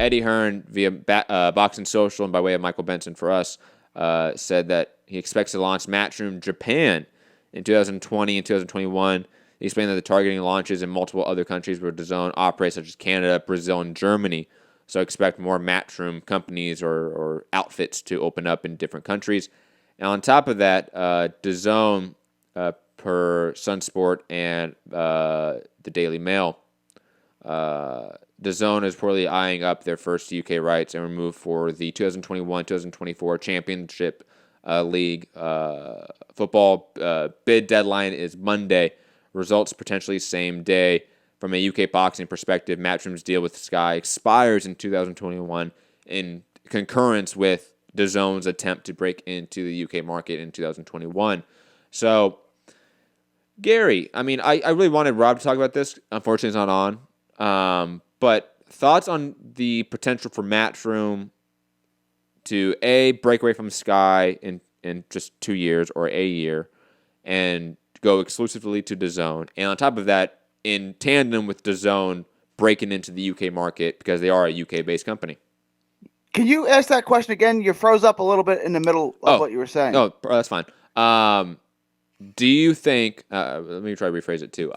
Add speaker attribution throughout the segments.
Speaker 1: Eddie Hearn via Boxing Social and by way of Michael Benson for us said that he expects to launch Matchroom Japan in 2020 and 2021. He explained that the targeting launches in multiple other countries where DAZN operates, such as Canada, Brazil, and Germany. So expect more Matchroom companies or outfits to open up in different countries. And on top of that, DAZN, per Sunsport and the Daily Mail, DAZN is reportedly eyeing up their first UK rights and remove for the 2021-2024 Championship League football. Bid deadline is Monday. Results potentially same day. From a UK boxing perspective, Matchroom's deal with Sky expires in 2021 in concurrence with DAZN's attempt to break into the UK market in 2021. So, Gary, I mean, I really wanted Rob to talk about this. Unfortunately, it's not on. But thoughts on the potential for Matchroom to, A, break away from Sky in just 2 years or a year and go exclusively to DAZN. And on top of that, in tandem with DAZN breaking into the UK market because they are a UK-based company.
Speaker 2: Can you ask that question again? You froze up a little bit in the middle of what you were saying.
Speaker 1: No, that's fine. Do you think let me try to rephrase it too.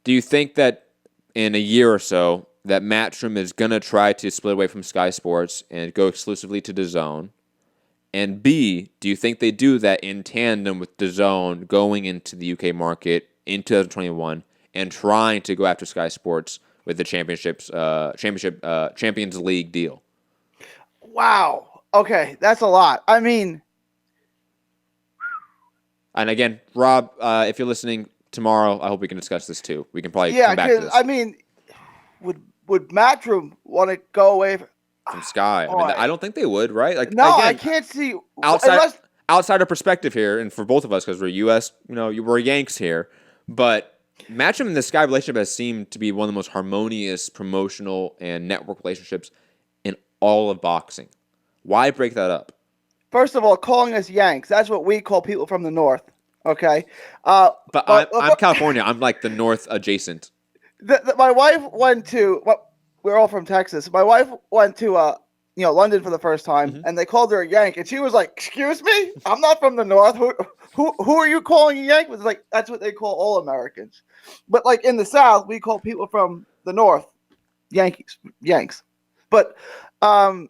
Speaker 1: Do you think that in a year or so that Matchroom is going to try to split away from Sky Sports and go exclusively to DAZN? And B, do you think they do that in tandem with DAZN going into the UK market in 2021 and trying to go after Sky Sports with the Champions League deal?
Speaker 2: Wow. Okay, that's a lot. I mean,
Speaker 1: and again, Rob, if you're listening tomorrow, I hope we can discuss this too. We can probably come back to this.
Speaker 2: I mean, would Matchroom want to go away
Speaker 1: from Sky? I mean, I don't think they would, right? Like,
Speaker 2: no,
Speaker 1: again,
Speaker 2: I can't see
Speaker 1: outsider perspective here, and for both of us because we're U.S., we're Yanks here. But Matchroom and the Sky relationship has seemed to be one of the most harmonious promotional and network relationships in all of boxing. Why break that up?
Speaker 2: First of all, calling us Yanks—that's what we call people from the North. Okay,
Speaker 1: but I'm California. I'm like the North adjacent.
Speaker 2: My wife went to. We're all from Texas. My wife went to London for the first time, and they called her a Yank, and she was like, "Excuse me, I'm not from the North. Who are you calling a Yank?" It was like that's what they call all Americans, but like in the South, we call people from the North Yanks. But I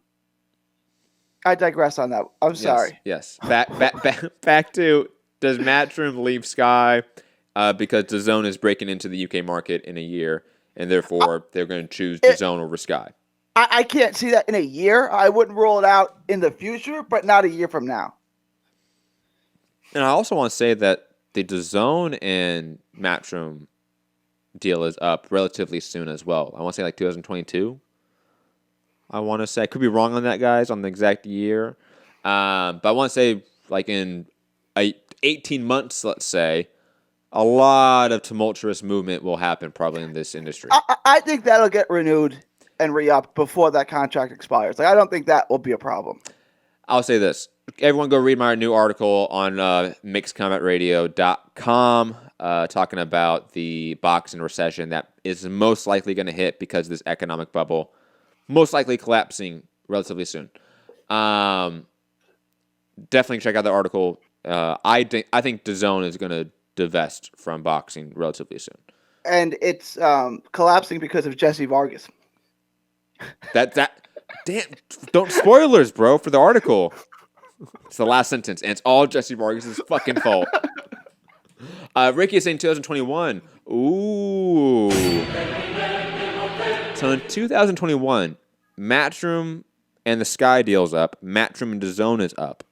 Speaker 2: digress on that. I'm sorry.
Speaker 1: Yes. Back to, does Matchroom leave Sky because DAZN is breaking into the UK market in a year, and therefore they're going to choose DAZN over Sky?
Speaker 2: I can't see that in a year. I wouldn't rule it out in the future, but not a year from now.
Speaker 1: And I also want to say that the DAZN and Matchroom deal is up relatively soon as well. I want to say like 2022. I want to say, I could be wrong on that, guys, on the exact year. But I want to say like in 18 months, let's say, a lot of tumultuous movement will happen probably in this industry.
Speaker 2: I think that'll get renewed and re-upped before that contract expires. Like, I don't think that will be a problem.
Speaker 1: I'll say this. Everyone go read my new article on mixedcombatradio.com talking about the boxing recession that is most likely going to hit because of this economic bubble, most likely collapsing relatively soon. Definitely check out the article. I think DAZN is going to divest from boxing relatively soon.
Speaker 2: And it's collapsing because of Jesse Vargas.
Speaker 1: Damn, don't spoilers, bro, for the article. It's the last sentence, and it's all Jesse Vargas' fucking fault. Ricky is saying 2021. Ooh. So in 2021, Matchroom and the Sky deal's up. Matchroom and DAZN is up.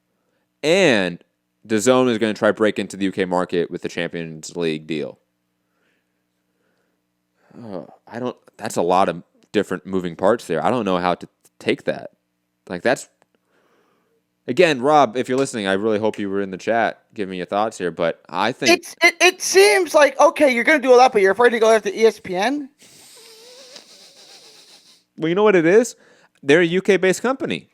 Speaker 1: And DAZN is going to try to break into the UK market with the Champions League deal. That's a lot of different moving parts there. I don't know how to take that. Like, that's... Again, Rob, if you're listening, I really hope you were in the chat giving me your thoughts here, but I think...
Speaker 2: It seems like, okay, you're going to do all that, but you're afraid to go after ESPN?
Speaker 1: Well, you know what it is? They're a UK-based company.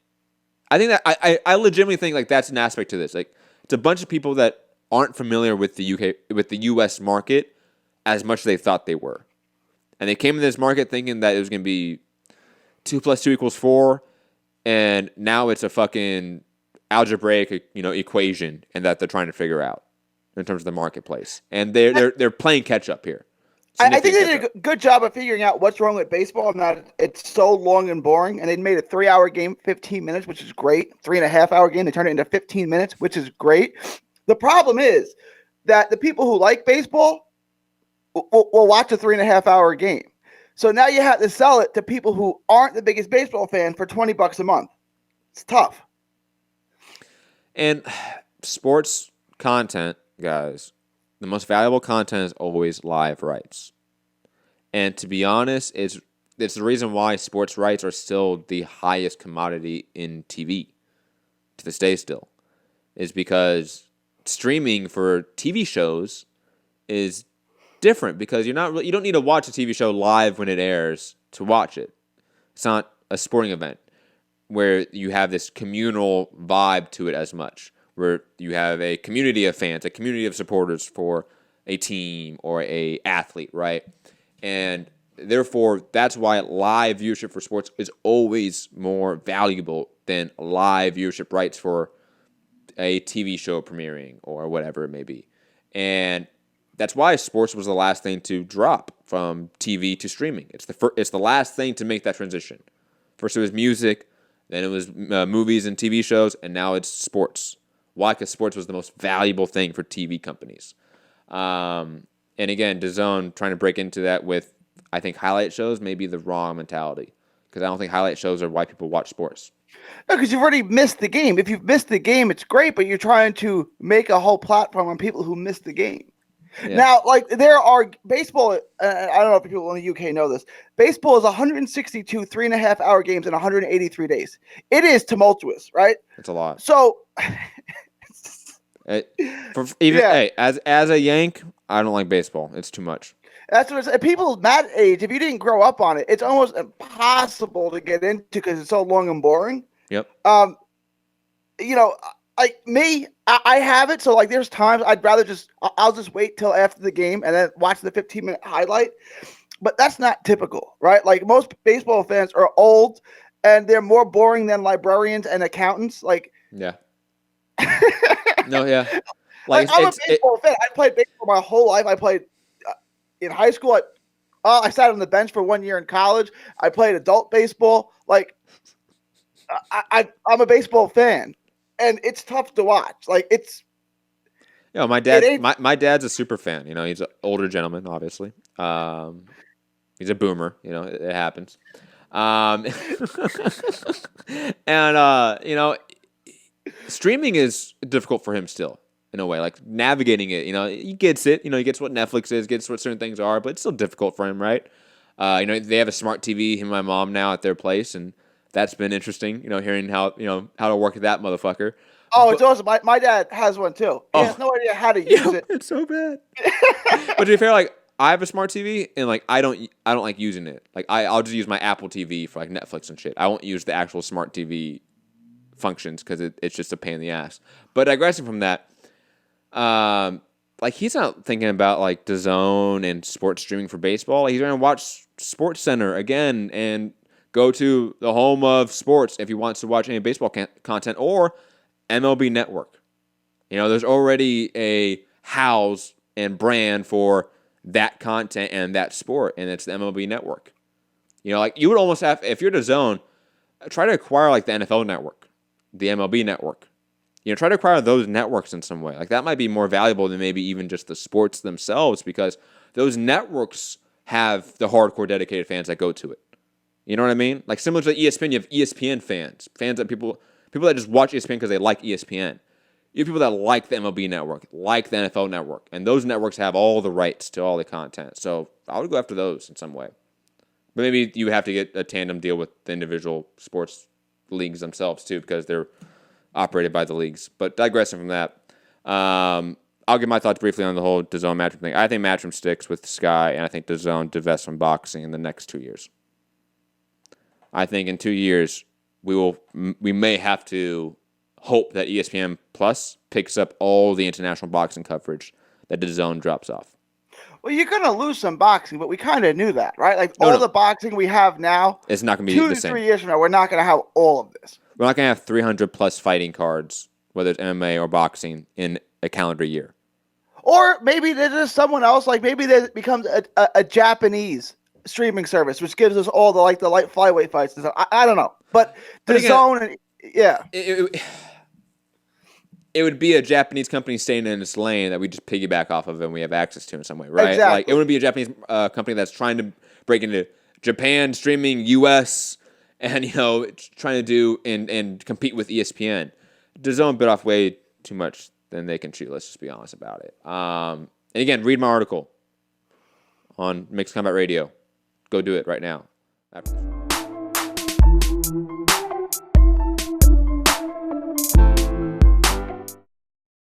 Speaker 1: I think that... I legitimately think, like, that's an aspect to this. Like, it's a bunch of people that aren't familiar with the US market as much as they thought they were. And they came in this market thinking that it was going to be 2 + 2 = 4, and now it's a fucking algebraic, equation, and that they're trying to figure out in terms of the marketplace. And they're playing catch up here.
Speaker 2: I think they did a good job of figuring out what's wrong with baseball and that it's so long and boring. And they made a 3-hour game 15 minutes, which is great. 3.5-hour game, they turned it into 15 minutes, which is great. The problem is that the people who like baseball will watch a 3.5-hour game. So now you have to sell it to people who aren't the biggest baseball fan for $20 a month. It's tough.
Speaker 1: And sports content, guys, the most valuable content is always live rights. And to be honest, it's the reason why sports rights are still the highest commodity in TV to this day still, is because streaming for TV shows is different because you don't need to watch a TV show live when it airs to watch it. It's not a sporting event where you have this communal vibe to it as much, where you have a community of fans, a community of supporters for a team or a athlete, right? And therefore, that's why live viewership for sports is always more valuable than live viewership rights for a TV show premiering or whatever it may be. And that's why sports was the last thing to drop from TV to streaming. It's the last thing to make that transition. First it was music, then it was movies and TV shows, and now it's sports. Why? Because sports was the most valuable thing for TV companies. And again, DAZN trying to break into that with, I think, highlight shows may be the wrong mentality. Because I don't think highlight shows are why people watch sports.
Speaker 2: No, because you've already missed the game. If you've missed the game, it's great, but you're trying to make a whole platform on people who missed the game. Yeah. Now, like, there are baseball, I don't know if people in the UK know this. Baseball is 162 3.5-hour games in 183 days. It is tumultuous, right?
Speaker 1: It's a lot.
Speaker 2: So,
Speaker 1: hey, as a Yank, I don't like baseball. It's too much.
Speaker 2: That's what it's. People that age, if you didn't grow up on it, it's almost impossible to get into because it's so long and boring.
Speaker 1: Yep.
Speaker 2: Like me, I have it. So like, there's times I'd rather I'll just wait till after the game and then watch the 15-minute highlight. But that's not typical, right? Like, most baseball fans are old and they're more boring than librarians and accountants. Like,
Speaker 1: yeah. No, yeah.
Speaker 2: Like I'm a baseball fan. I played baseball my whole life. I played in high school. I sat on the bench for 1 year in college. I played adult baseball. Like, I'm a baseball fan. And it's tough to watch. Like, it's.
Speaker 1: My dad's a super fan. He's an older gentleman, obviously. He's a boomer. It happens. Streaming is difficult for him still, in a way. Like, navigating it. He gets it. He gets what Netflix is, gets what certain things are, but it's still difficult for him, right? They have a smart TV, him and my mom, now at their place, and that's been interesting, hearing how to work that motherfucker.
Speaker 2: Oh, it's awesome. My dad has one too. He has no idea how to use it.
Speaker 1: It's so bad. But to be fair, like, I have a smart TV and like I don't like using it. Like, I'll just use my Apple TV for like Netflix and shit. I won't use the actual smart TV functions because it's just a pain in the ass. But digressing from that, like, he's not thinking about like DAZN and sports streaming for baseball. He's going to watch Sports Center again and go to the home of sports if he wants to watch any baseball content, or MLB Network. There's already a house and brand for that content and that sport, and it's the MLB Network. Like, you would almost have, if you're DAZN, try to acquire like the NFL Network, the MLB Network. Try to acquire those networks in some way. Like, that might be more valuable than maybe even just the sports themselves, because those networks have the hardcore dedicated fans that go to it. You know what I mean? Like, similar to ESPN, you have ESPN fans that people that just watch ESPN because they like ESPN. You have people that like the MLB Network, like the NFL Network, and those networks have all the rights to all the content. So I would go after those in some way. But maybe you have to get a tandem deal with the individual sports leagues themselves too, because they're operated by the leagues. But digressing from that, I'll give my thoughts briefly on the whole DAZN Matchroom thing. I think Matchroom sticks with Sky, and I think DAZN divests from boxing in the next 2 years. I think in 2 years we may have to hope that ESPN Plus picks up all the international boxing coverage that DAZN drops off.
Speaker 2: Well, you're gonna lose some boxing, but we kind of knew that, right? Like
Speaker 1: No.
Speaker 2: the boxing we have now,
Speaker 1: It's not going to be
Speaker 2: 2
Speaker 1: the
Speaker 2: to
Speaker 1: same.
Speaker 2: 3 years from now, we're not gonna have all of this.
Speaker 1: We're not going to have 300 plus fighting cards, whether it's MMA or boxing, in a calendar year.
Speaker 2: Or maybe there's just someone else. Like maybe there becomes a Japanese streaming service, which gives us all the light flyweight fights and stuff. I don't know, but DAZN, yeah.
Speaker 1: It would be a Japanese company staying in its lane that we just piggyback off of and we have access to in some way, right?
Speaker 2: Exactly.
Speaker 1: Like it wouldn't be a Japanese company that's trying to break into Japan, streaming U.S., and trying to do and compete with ESPN. DAZN bit off way too much than they can chew. Let's just be honest about it. And again, read my article on Mixed Combat Radio. Go do it right now.